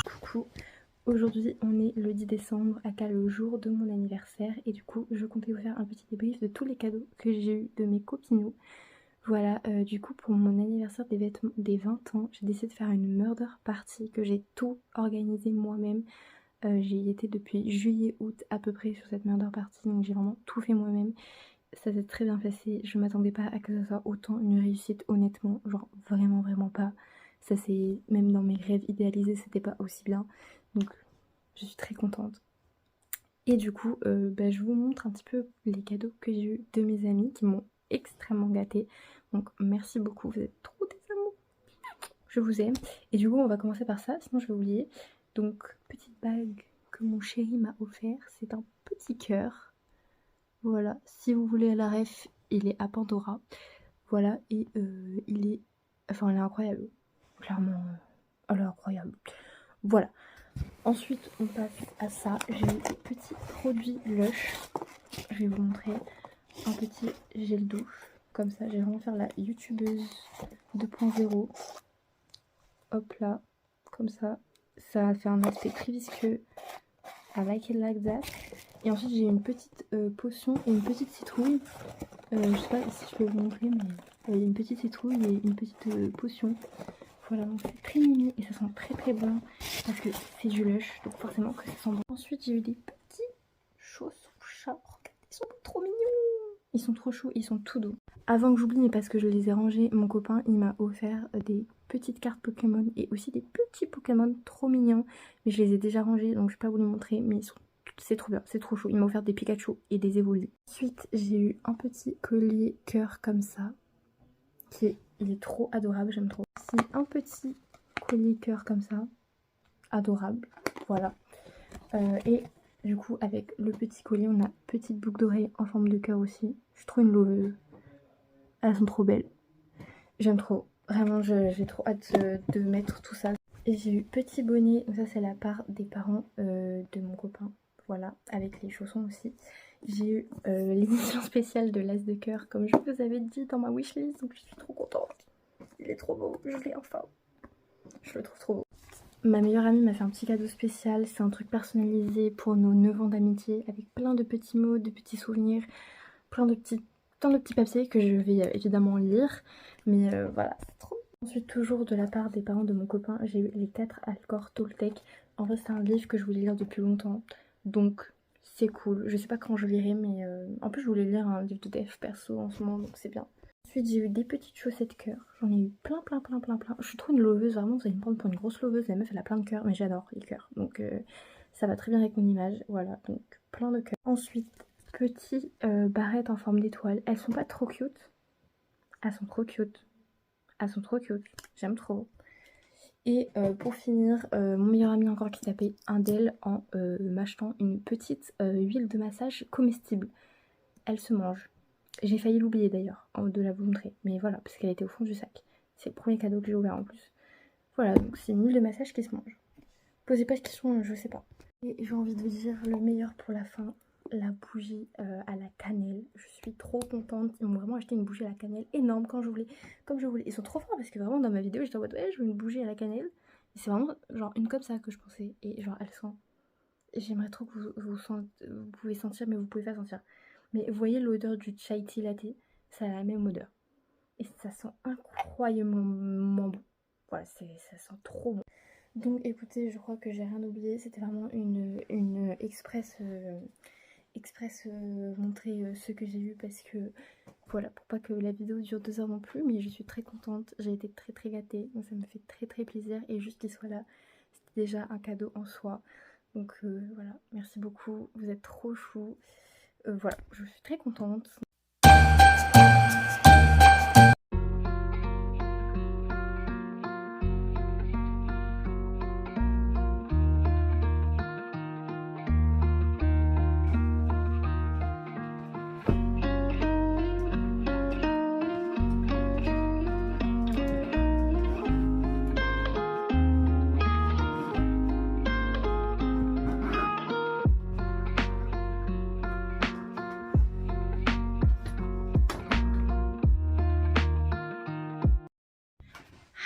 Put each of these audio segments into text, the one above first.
Coucou, aujourd'hui on est le 10 décembre, aka le jour de mon anniversaire, et du coup je comptais vous faire un petit débrief de tous les cadeaux que j'ai eu de mes copinous. Voilà, du coup pour mon anniversaire des 20 ans, j'ai décidé de faire une murder party que j'ai tout organisé moi-même. J'y étais depuis juillet-août à peu près sur cette murder party, donc j'ai vraiment tout fait moi-même. Ça s'est très bien passé, je m'attendais pas à que ça soit autant une réussite, honnêtement, genre vraiment pas. Ça c'est, même dans mes rêves idéalisés, c'était pas aussi bien, donc je suis très contente. Et du coup, je vous montre un petit peu les cadeaux que j'ai eu de mes amis qui m'ont extrêmement gâtée. Donc merci beaucoup, vous êtes trop des amours, je vous aime. Et du coup on va commencer par ça, sinon je vais oublier. Donc petite bague que mon chéri m'a offert, c'est un petit cœur. Voilà, si vous voulez la ref, il est à Pandora. Voilà, et il est... Enfin, elle est incroyable. Clairement, elle est incroyable. Voilà. Ensuite, on passe à ça. J'ai eu des petits produits Lush. Je vais vous montrer un petit gel douche. Comme ça, je vais vraiment faire la youtubeuse 2.0. Hop là, comme ça. Ça fait un aspect très visqueux. I like it like that. Et ensuite j'ai une petite potion et une petite citrouille. Je sais pas si je peux vous montrer, mais il y a une petite citrouille et une petite potion. Voilà, donc c'est très mimi et ça sent très bon parce que c'est du Lush, donc forcément que ça sent bon. Ensuite j'ai eu des petits chaussons chats. Regardez, ils sont trop mignons. Ils sont trop chauds, ils sont tout doux. Avant que j'oublie, mais parce que je les ai rangés, mon copain il m'a offert des petites cartes Pokémon et aussi des petits Pokémon trop mignons. Mais je les ai déjà rangés, donc je vais pas vous les montrer, mais ils sont... C'est trop bien, c'est trop chaud. Il m'a offert des Pikachu et des Evoli. Ensuite, j'ai eu un petit collier cœur comme ça. Il est trop adorable, j'aime trop. Aussi, un petit collier cœur comme ça. Adorable, voilà. Et du coup, avec le petit collier, on a petite boucle d'oreille en forme de cœur aussi. Je suis trop une loveuse. Elles sont trop belles. J'aime trop. Vraiment, j'ai trop hâte de mettre tout ça. Et j'ai eu petit bonnet. Donc ça, c'est la part des parents de mon copain. Voilà, avec les chaussons aussi. J'ai eu l'édition spéciale de l'As de cœur, comme je vous avais dit dans ma wishlist. Donc je suis trop contente. Il est trop beau. Je l'ai enfin. Je le trouve trop beau. Ma meilleure amie m'a fait un petit cadeau spécial. C'est un truc personnalisé pour nos 9 ans d'amitié. Avec plein de petits mots, de petits souvenirs. Plein de petits papiers que je vais évidemment lire. Mais voilà, c'est trop. Ensuite, toujours de la part des parents de mon copain, j'ai eu les 4 accords Toltec. En vrai, c'est un livre que je voulais lire depuis longtemps. Donc, c'est cool. Je sais pas quand je lirai, mais en plus, je voulais lire un livre de dev perso en ce moment, donc c'est bien. Ensuite, j'ai eu des petites chaussettes cœur. J'en ai eu plein. Je suis trop une loveuse, vraiment. Vous allez me prendre pour une grosse loveuse. La meuf, elle a plein de cœurs, mais j'adore les cœurs. Donc, ça va très bien avec mon image. Voilà, donc plein de cœurs. Ensuite, petites barrettes en forme d'étoile. Elles sont pas trop cute. Elles sont trop cute. J'aime trop. Et pour finir, mon meilleur ami encore qui tapait un d'elle en m'achetant une petite huile de massage comestible. Elle se mange. J'ai failli l'oublier d'ailleurs, de la vous montrer. Mais voilà, parce qu'elle était au fond du sac. C'est le premier cadeau que j'ai ouvert en plus. Voilà, donc c'est une huile de massage qui se mange. Posez pas de questions, je sais pas. Et j'ai envie de vous dire le meilleur pour la fin. La bougie à la cannelle. Je suis trop contente. Ils m'ont vraiment acheté une bougie à la cannelle énorme comme je voulais. Ils sont trop forts parce que vraiment dans ma vidéo j'étais en mode ouais je veux une bougie à la cannelle. Et c'est vraiment genre une comme ça que je pensais. Et genre elle sent. J'aimerais trop que vous pouvez sentir mais vous pouvez pas sentir. Mais vous voyez l'odeur du chai tea latte, ça a la même odeur. Et ça sent incroyablement bon. Voilà, ça sent trop bon. Donc écoutez, je crois que j'ai rien oublié. C'était vraiment une express montrer ce que j'ai eu parce que voilà, pour pas que la vidéo dure 2 heures non plus, mais je suis très contente, j'ai été très gâtée, donc ça me fait très plaisir et juste qu'il soit là, c'était déjà un cadeau en soi. Donc voilà, merci beaucoup, vous êtes trop chou. Voilà, je suis très contente.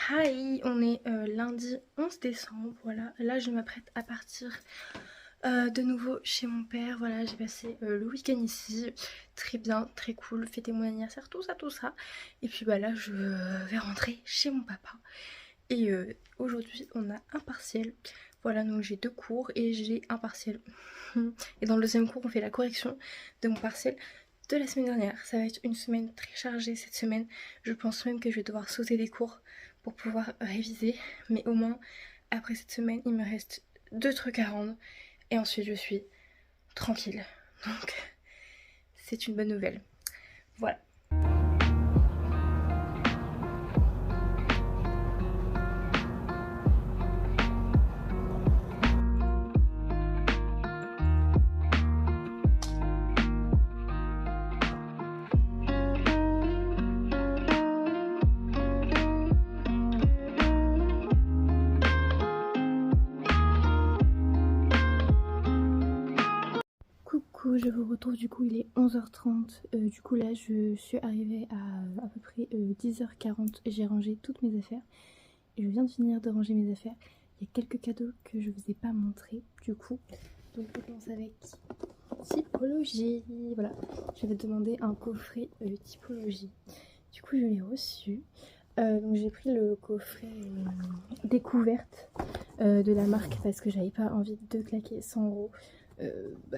Hi, on est lundi 11 décembre, voilà. Là, je m'apprête à partir de nouveau chez mon père. Voilà, j'ai passé le week-end ici. Très bien, très cool, fêter mon anniversaire, tout ça, tout ça. Et puis bah là, je vais rentrer chez mon papa. Et aujourd'hui, on a un partiel. Voilà, donc j'ai 2 cours et j'ai un partiel. Et dans le deuxième cours, on fait la correction de mon partiel de la semaine dernière. Ça va être une semaine très chargée cette semaine. Je pense même que je vais devoir sauter des cours pour pouvoir réviser. Mais au moins, après cette semaine, il me reste 2 trucs à rendre. Et ensuite, je suis tranquille. Donc, c'est une bonne nouvelle. Voilà. Coucou, je vous retrouve, du coup il est 11h30, du coup là je suis arrivée à peu près 10h40, j'ai rangé toutes mes affaires et je viens de finir de ranger mes affaires. Il y a quelques cadeaux que je vous ai pas montrés du coup, donc on commence avec typologie. Voilà, j'avais demandé un coffret typologie, du coup je l'ai reçu. Donc j'ai pris le coffret découverte de la marque parce que j'avais pas envie de claquer 100 €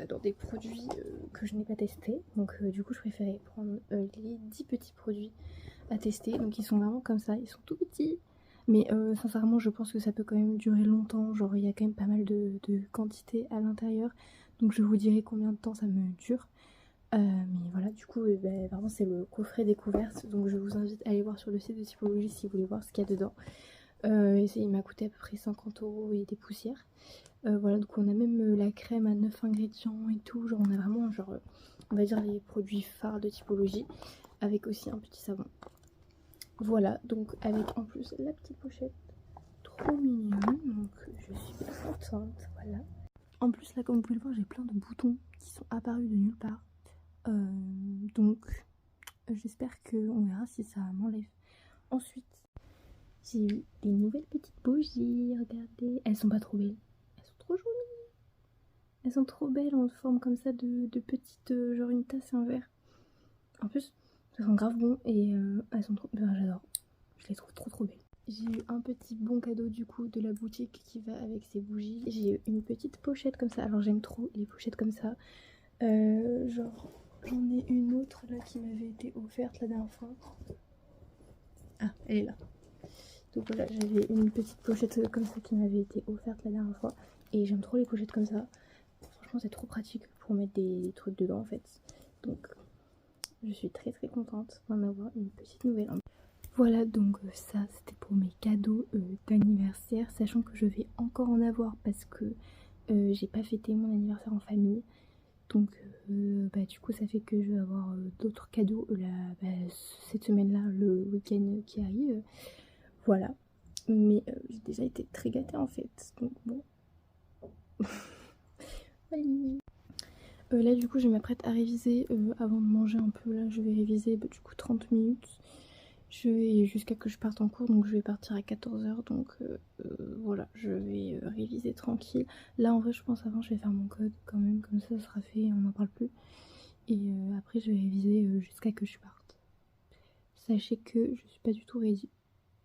dans des produits que je n'ai pas testés. Donc du coup je préférais prendre les 10 petits produits à tester. Donc ils sont vraiment comme ça, ils sont tout petits. Mais sincèrement je pense que ça peut quand même durer longtemps. Genre il y a quand même pas mal de quantité à l'intérieur. Donc je vous dirai combien de temps ça me dure. Mais voilà, du coup vraiment c'est le coffret découverte. Donc je vous invite à aller voir sur le site de Typologie si vous voulez voir ce qu'il y a dedans. Il m'a coûté à peu près 50 € et des poussières. Voilà, donc on a même la crème à 9 ingrédients et tout. Genre on a vraiment genre on va dire les produits phares de Typologie, avec aussi un petit savon. Voilà, donc avec en plus la petite pochette trop mignonne, donc je suis bien contente. Voilà. En plus là comme vous pouvez le voir, j'ai plein de boutons qui sont apparus de nulle part. Donc j'espère qu'on verra si ça m'enlève. Ensuite j'ai eu des nouvelles petites bougies, regardez, elles sont pas trop belles, elles sont trop jolies. Elles sont trop belles en forme comme ça de petites, genre une tasse et un verre. En plus, elles sont grave bon et elles sont trop... Ben, j'adore. Je les trouve trop belles. J'ai eu un petit bon cadeau du coup de la boutique qui va avec ces bougies. J'ai eu une petite pochette comme ça. Alors j'aime trop les pochettes comme ça. Genre j'en ai une autre là qui m'avait été offerte la dernière fois. Ah, elle est là. Donc voilà, j'avais une petite pochette comme ça qui m'avait été offerte la dernière fois. Et j'aime trop les pochettes comme ça. Franchement c'est trop pratique pour mettre des trucs dedans en fait. Donc je suis très contente d'en avoir une petite nouvelle. Voilà, donc ça c'était pour mes cadeaux d'anniversaire, sachant que je vais encore en avoir parce que j'ai pas fêté mon anniversaire en famille. Donc du coup ça fait que je vais avoir d'autres cadeaux cette semaine là, le week-end qui arrive. Voilà, mais j'ai déjà été très gâtée en fait, donc bon. Là du coup je m'apprête à réviser avant de manger un peu. Là je vais réviser du coup 30 minutes. Je vais jusqu'à que je parte en cours, donc je vais partir à 14 h. Donc voilà, je vais réviser tranquille. Là en vrai je pense avant je vais faire mon code quand même, comme ça sera fait et on n'en parle plus. Et après je vais réviser jusqu'à que je parte. Sachez que je suis pas du tout ready,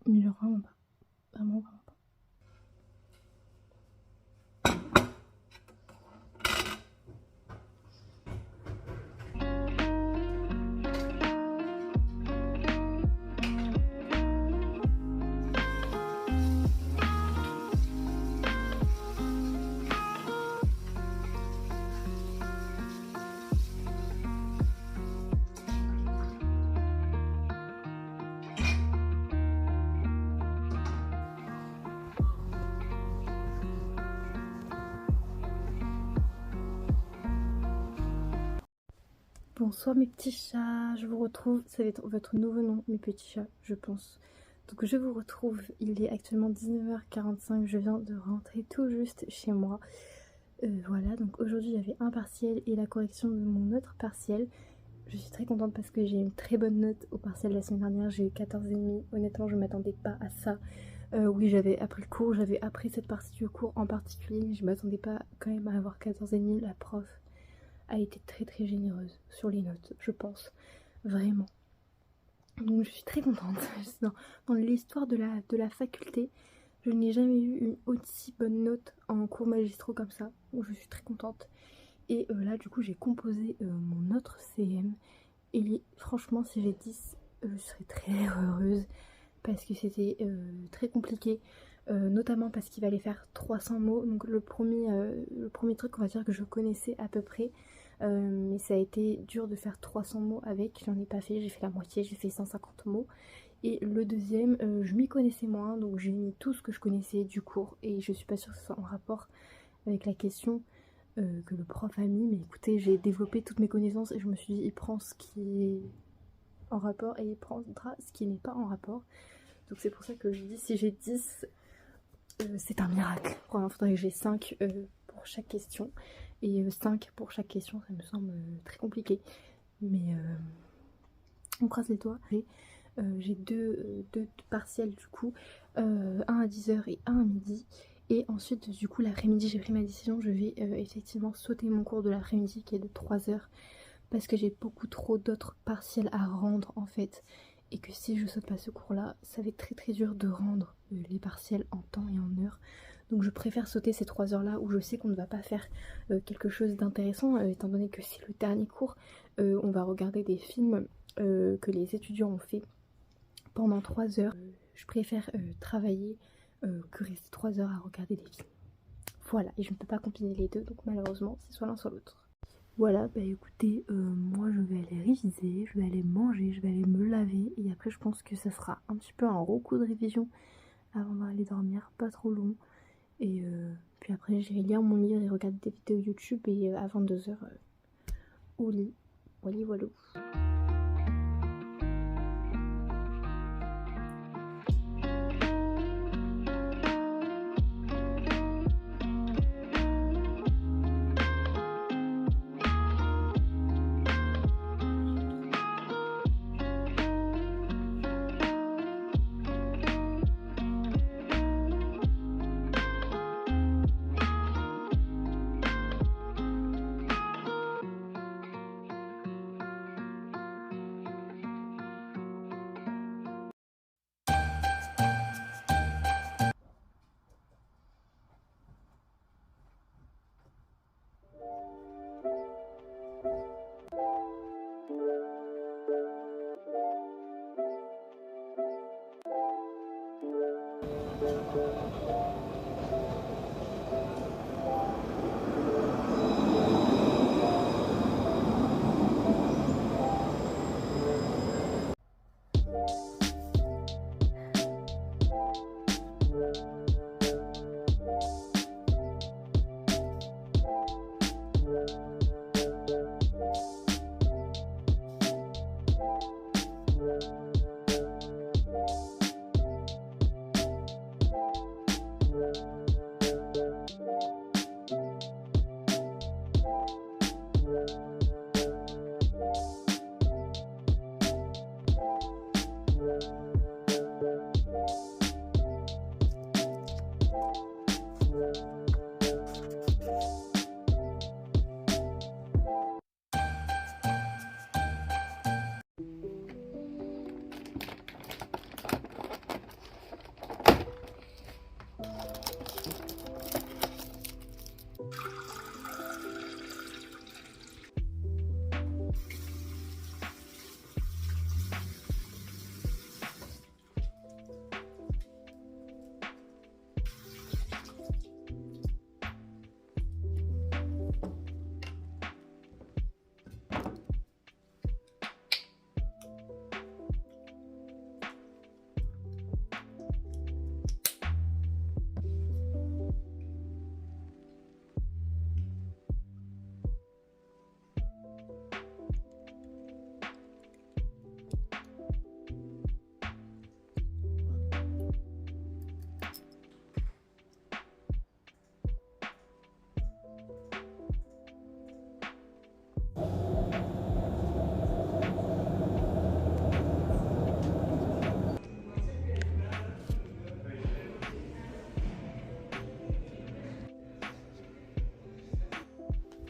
mais genre vraiment pas, vraiment pas. Bonsoir mes petits chats, je vous retrouve, ça va être votre nouveau nom, mes petits chats, je pense. Donc je vous retrouve, il est actuellement 19h45, je viens de rentrer tout juste chez moi. Voilà, donc aujourd'hui j'avais un partiel et la correction de mon autre partiel. je suis très contente parce que j'ai eu une très bonne note au partiel la semaine dernière, j'ai eu 14,5. Honnêtement, je ne m'attendais pas à ça. Oui, j'avais appris le cours, j'avais appris cette partie du cours en particulier, mais je ne m'attendais pas quand même à avoir 14,5. La prof a été très très généreuse sur les notes, je pense, vraiment. Donc je suis très contente. Dans l'histoire de la faculté, je n'ai jamais eu une aussi bonne note en cours magistraux comme ça, donc je suis très contente. Et là du coup j'ai composé mon autre CM, et franchement si j'ai 10, je serais très heureuse, parce que c'était très compliqué, notamment parce qu'il fallait faire 300 mots. Donc le premier truc, on va dire, que je connaissais à peu près, mais ça a été dur de faire 300 mots avec, j'en ai pas fait, j'ai fait la moitié, j'ai fait 150 mots. Et le deuxième, je m'y connaissais moins, donc j'ai mis tout ce que je connaissais du cours, et je suis pas sûre que ce soit en rapport avec la question que le prof a mis, mais écoutez, j'ai développé toutes mes connaissances et je me suis dit, il prend ce qui est en rapport et il prendra ce qui n'est pas en rapport. Donc c'est pour ça que je dis, si j'ai 10, c'est un miracle. Il faudrait que j'ai 5 pour chaque question. Et 5 pour chaque question, ça me semble très compliqué. Mais on croise les doigts. J'ai deux partiels du coup, un à 10h et un à midi. Et ensuite du coup l'après-midi j'ai pris ma décision, je vais effectivement sauter mon cours de l'après-midi qui est de 3h, parce que j'ai beaucoup trop d'autres partiels à rendre en fait, et que si je saute pas ce cours là, ça va être très très dur de rendre les partiels en temps et en heure. Donc je préfère sauter ces 3 heures là où je sais qu'on ne va pas faire quelque chose d'intéressant, étant donné que c'est le dernier cours. On va regarder des films que les étudiants ont fait pendant 3 heures. Je préfère travailler que rester 3 heures à regarder des films. Voilà, et je ne peux pas combiner les deux, donc malheureusement c'est soit l'un soit l'autre. Voilà, bah écoutez, moi je vais aller réviser, je vais aller manger, je vais aller me laver, et après je pense que ça sera un petit peu un gros coup de révision avant d'aller dormir, pas trop long. Et puis après j'irai lire mon livre et regarder des vidéos YouTube, et à 22h au lit. Voilà, voilà.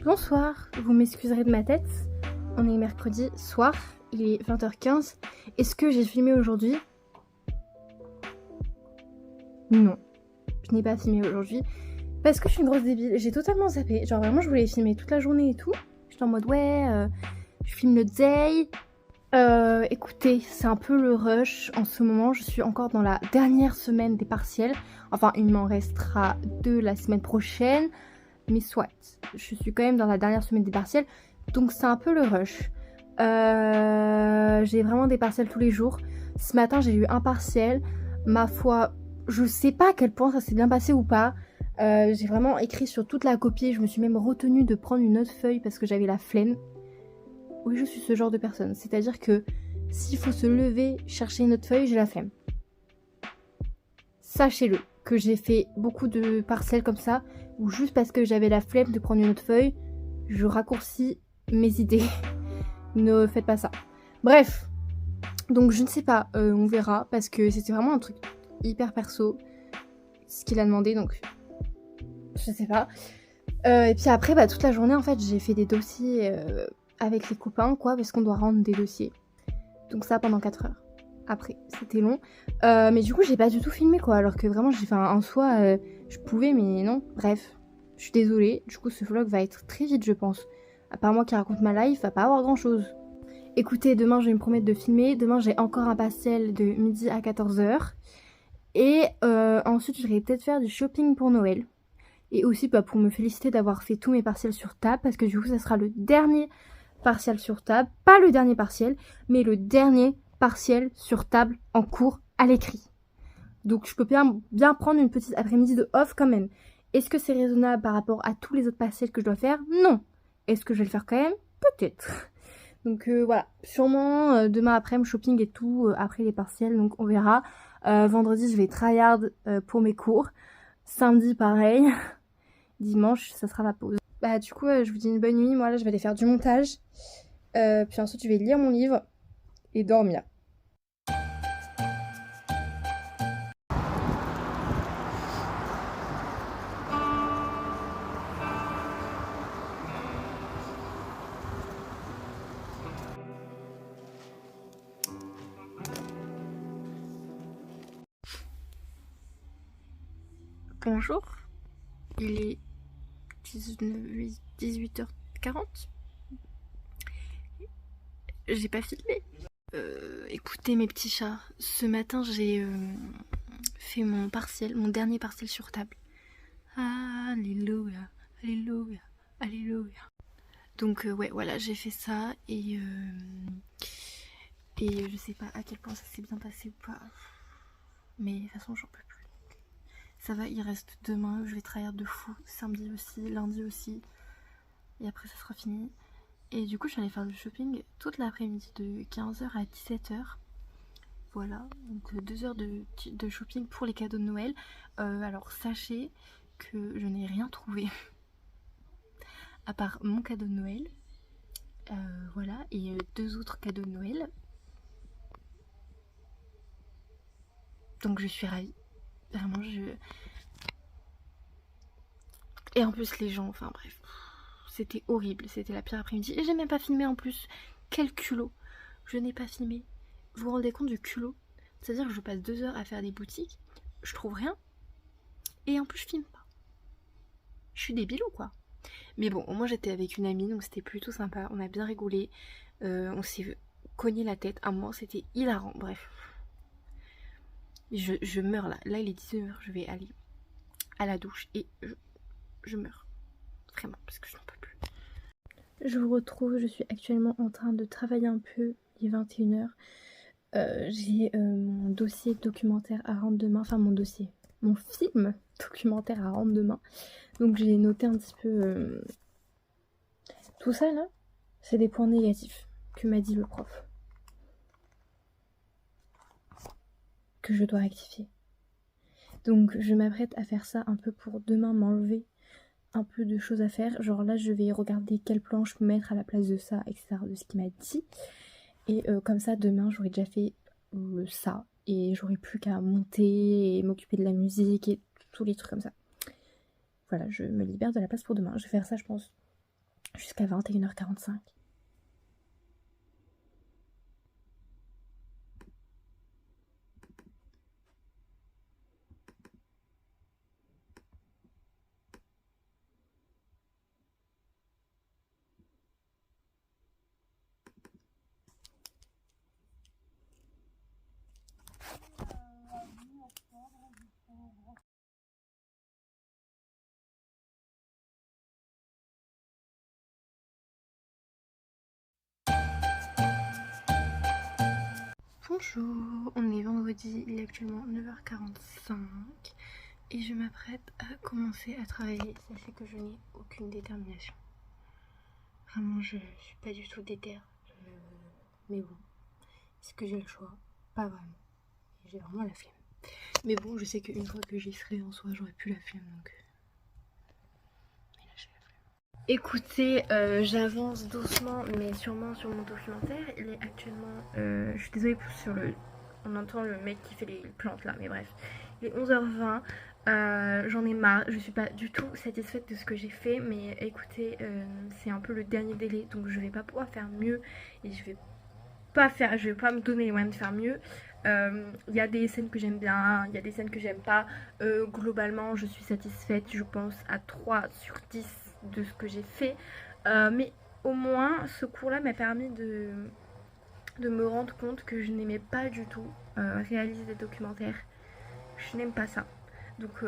Bonsoir, vous m'excuserez de ma tête. On est mercredi soir, il est 20h15. Est-ce que j'ai filmé aujourd'hui? Non, je n'ai pas filmé aujourd'hui parce que je suis une grosse débile. J'ai totalement zappé. Genre vraiment, je voulais filmer toute la journée et tout. J'étais en mode ouais, je filme le day. Écoutez, c'est un peu le rush en ce moment. Je suis encore dans la dernière semaine des partiels. Enfin, il m'en restera 2 la semaine prochaine. Mais soit, je suis quand même dans la dernière semaine des partiels. Donc c'est un peu le rush. J'ai vraiment des partiels tous les jours. Ce matin, j'ai eu un partiel. Ma foi, je sais pas à quel point ça s'est bien passé ou pas. J'ai vraiment écrit sur toute la copie. Je me suis même retenue de prendre une autre feuille parce que j'avais la flemme. Oui, je suis ce genre de personne. C'est-à-dire que s'il faut se lever, chercher une autre feuille, j'ai la flemme. Sachez-le, que j'ai fait beaucoup de partiels comme ça, où juste parce que j'avais la flemme de prendre une autre feuille, je raccourcis mes idées. Ne faites pas ça. Bref, donc je ne sais pas, on verra, parce que c'était vraiment un truc hyper perso, ce qu'il a demandé, donc je sais pas. Et puis après, bah, toute la journée, en fait, j'ai fait des dossiers avec les copains, quoi, parce qu'on doit rendre des dossiers. Donc ça pendant 4 heures. Après, c'était long. Mais du coup, j'ai pas du tout filmé, quoi. Alors que vraiment, en soi, je pouvais, mais non. Bref, je suis désolée. Du coup, ce vlog va être très vite, je pense. À part moi qui raconte ma life, va pas avoir grand-chose. Écoutez, demain, je vais me promettre de filmer. Demain, j'ai encore un partiel de midi à 14h. Et ensuite, je vais peut-être faire du shopping pour Noël. Et aussi bah, pour me féliciter d'avoir fait tous mes partiels sur table. Parce que du coup, ça sera le dernier partiel sur table. Pas le dernier partiel, mais le dernier partiel sur table en cours à l'écrit. Donc je peux bien prendre une petite après-midi de off quand même. Est-ce que c'est raisonnable par rapport à tous les autres partiels que je dois faire? Non. Est-ce que je vais le faire quand même? Peut-être. Donc voilà, sûrement demain après-midi shopping et tout, après les partiels, donc on verra. Vendredi je vais tryhard pour mes cours. Samedi pareil. Dimanche ça sera la pause. Bah du coup je vous dis une bonne nuit, moi là je vais aller faire du montage. Puis ensuite je vais lire mon livre et dormir. Bonjour, il est 18h40. J'ai pas filmé. Écoutez mes petits chats, ce matin j'ai fait mon partiel, mon dernier partiel sur table. Alléluia, alléluia, alléluia. Donc ouais voilà, j'ai fait ça et je sais pas à quel point ça s'est bien passé ou pas. Mais de toute façon j'en peux plus. Ça va, il reste demain, je vais travailler de fou, samedi aussi, lundi aussi. Et après ça sera fini. Et du coup je suis allée faire du shopping toute l'après-midi de 15h à 17h. Voilà, donc 2 heures de shopping pour les cadeaux de Noël. Alors sachez que je n'ai rien trouvé à part mon cadeau de Noël. Voilà, et 2 autres cadeaux de Noël. Donc je suis ravie. Vraiment, Et en plus les gens, enfin bref, c'était horrible, c'était la pire après-midi. Et j'ai même pas filmé en plus. Quel culot. Je n'ai pas filmé. Vous vous rendez compte du culot? C'est-à-dire que je passe 2 heures à faire des boutiques, je trouve rien, et en plus je filme pas. Je suis débile ou quoi? Mais bon, au moins j'étais avec une amie, donc c'était plutôt sympa, on a bien rigolé, on s'est cogné la tête, à un moment c'était hilarant, bref. Je meurs là, il est 19h, je vais aller à la douche et je meurs. Vraiment, parce que je n'en peux plus. Je vous retrouve, je suis actuellement en train de travailler un peu, il est 21h. J'ai mon dossier documentaire à rendre demain, enfin mon film documentaire à rendre demain. Donc j'ai noté un petit peu tout ça là, c'est des points négatifs que m'a dit le prof. Que je dois rectifier. Donc je m'apprête à faire ça un peu pour demain m'enlever un peu de choses à faire. Genre là je vais regarder quelle plan je peux mettre à la place de ça, etc. de ce qu'il m'a dit. Et comme ça demain j'aurai déjà fait ça. Et j'aurai plus qu'à monter et m'occuper de la musique et tous les trucs comme ça. Voilà, je me libère de la place pour demain. Je vais faire ça je pense jusqu'à 21h45. Bonjour, on est vendredi, il est actuellement 9h45 et je m'apprête à commencer à travailler. Sachez que je n'ai aucune détermination. Vraiment, je suis pas du tout déter. Mais bon, est-ce que j'ai le choix? Pas vraiment. J'ai vraiment la flemme. Mais bon, je sais qu'une fois que j'y serai en soi, j'aurai plus la flemme donc. Mais là, j'ai la flemme. Écoutez, j'avance doucement mais sûrement sur mon documentaire. Il est actuellement. Je suis désolée sur le. On entend le mec qui fait les plantes là, mais bref. Il est 11h20. J'en ai marre, je suis pas du tout satisfaite de ce que j'ai fait, mais écoutez, c'est un peu le dernier délai, donc je vais pas pouvoir faire mieux et je vais pas me donner les moyens de faire mieux. Il y a des scènes que j'aime bien, il y a des scènes que j'aime pas. Globalement, je suis satisfaite, je pense à 3/10 de ce que j'ai fait, mais au moins ce cours-là m'a permis de me rendre compte que je n'aimais pas du tout réaliser des documentaires. Je n'aime pas ça. Donc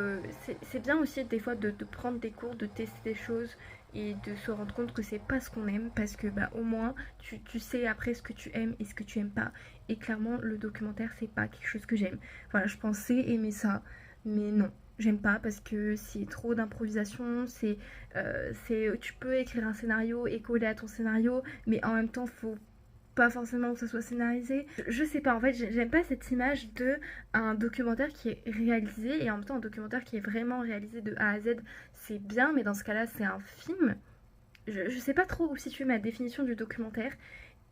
c'est bien aussi des fois de prendre des cours, de tester des choses et de se rendre compte que c'est pas ce qu'on aime, parce que bah au moins tu sais après ce que tu aimes et ce que tu aimes pas. Et clairement le documentaire c'est pas quelque chose que j'aime. Voilà, je pensais aimer ça, mais non. J'aime pas parce que c'est trop d'improvisation, tu peux écrire un scénario et coller à ton scénario, mais en même temps faut pas forcément que ça soit scénarisé. Je sais pas, en fait j'aime pas cette image de un documentaire qui est réalisé et en même temps un documentaire qui est vraiment réalisé de A à Z. C'est bien, mais dans ce cas-là c'est un film. Je sais pas trop où situer ma définition du documentaire.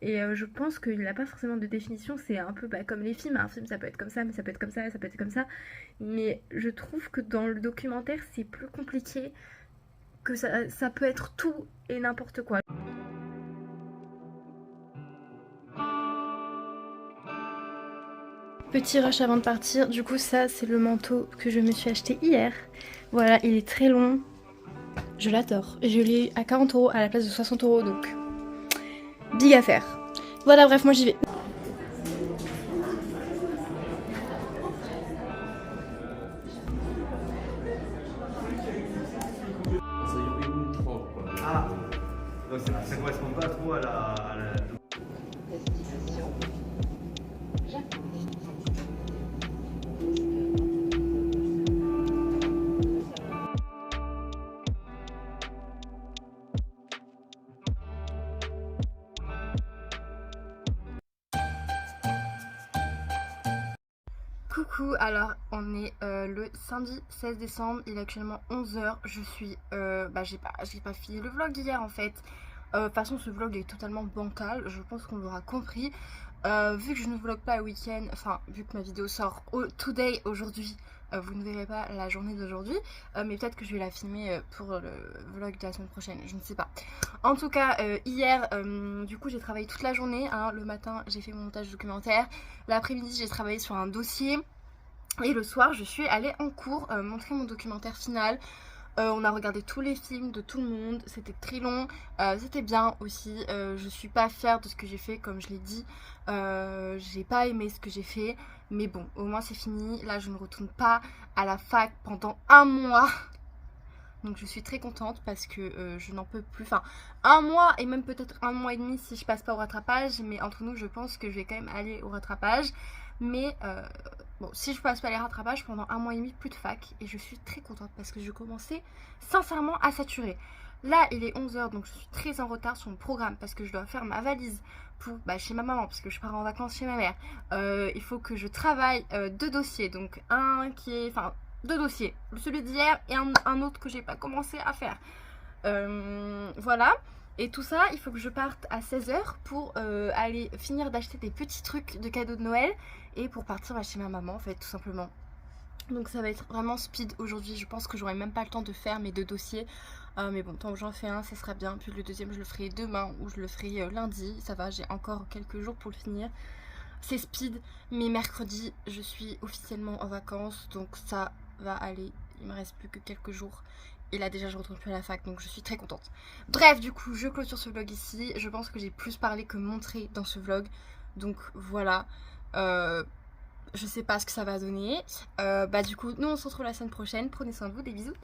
Et je pense qu'il n'a pas forcément de définition, c'est un peu bah, comme les films. Un film ça peut être comme ça, mais ça peut être comme ça, ça peut être comme ça. Mais je trouve que dans le documentaire c'est plus compliqué, que ça peut être tout et n'importe quoi. Petit rush avant de partir, du coup ça c'est le manteau que je me suis acheté hier. Voilà, il est très long, je l'adore. Je l'ai à 40€ à la place de 60€, donc big affaire. Voilà, bref, moi j'y vais. Ah, donc ça correspond pas trop à la... Coucou, alors on est le samedi 16 décembre, il est actuellement 11h, je suis... j'ai pas fini le vlog hier en fait. De toute façon ce vlog est totalement bancal, je pense qu'on l'aura compris. Vu que je ne vlog pas le week-end, enfin vu que ma vidéo sort today aujourd'hui, vous ne verrez pas la journée d'aujourd'hui, mais peut-être que je vais la filmer pour le vlog de la semaine prochaine, je ne sais pas. En tout cas hier du coup j'ai travaillé toute la journée, hein. Le matin j'ai fait mon montage documentaire, l'après-midi j'ai travaillé sur un dossier et le soir je suis allée en cours montrer mon documentaire final. On a regardé tous les films de tout le monde, c'était très long, c'était bien aussi. Je suis pas fière de ce que j'ai fait, comme je l'ai dit. J'ai pas aimé ce que j'ai fait, mais bon, au moins c'est fini. Là je ne retourne pas à la fac pendant un mois. Donc je suis très contente parce que je n'en peux plus. Enfin, un mois et même peut-être un mois et demi si je passe pas au rattrapage. Mais entre nous, je pense que je vais quand même aller au rattrapage. Mais bon, si je passe pas les rattrapages pendant un mois et demi, plus de fac. Et je suis très contente parce que je commençais sincèrement à saturer. Là, il est 11h, donc je suis très en retard sur mon programme parce que je dois faire ma valise pour chez ma maman parce que je pars en vacances chez ma mère. Il faut que je travaille 2 dossiers. Donc un qui est... Enfin, 2 dossiers, celui d'hier et un autre que j'ai pas commencé à faire. Voilà. Et tout ça, il faut que je parte à 16h pour aller finir d'acheter des petits trucs de cadeaux de Noël et pour partir chez ma maman en fait, tout simplement. Donc ça va être vraiment speed aujourd'hui. Je pense que j'aurai même pas le temps de faire mes 2 dossiers. Mais bon, tant que j'en fais un, ça sera bien. Puis le deuxième, je le ferai demain ou je le ferai lundi. Ça va, j'ai encore quelques jours pour le finir. C'est speed, mais mercredi, je suis officiellement en vacances. Donc ça va aller. Il me reste plus que quelques jours. Et là déjà je retourne plus à la fac, donc je suis très contente. Bref, du coup je clôture ce vlog ici. Je pense que j'ai plus parlé que montré dans ce vlog. Donc voilà, je sais pas ce que ça va donner. Du coup nous on se retrouve la semaine prochaine. Prenez soin de vous, des bisous.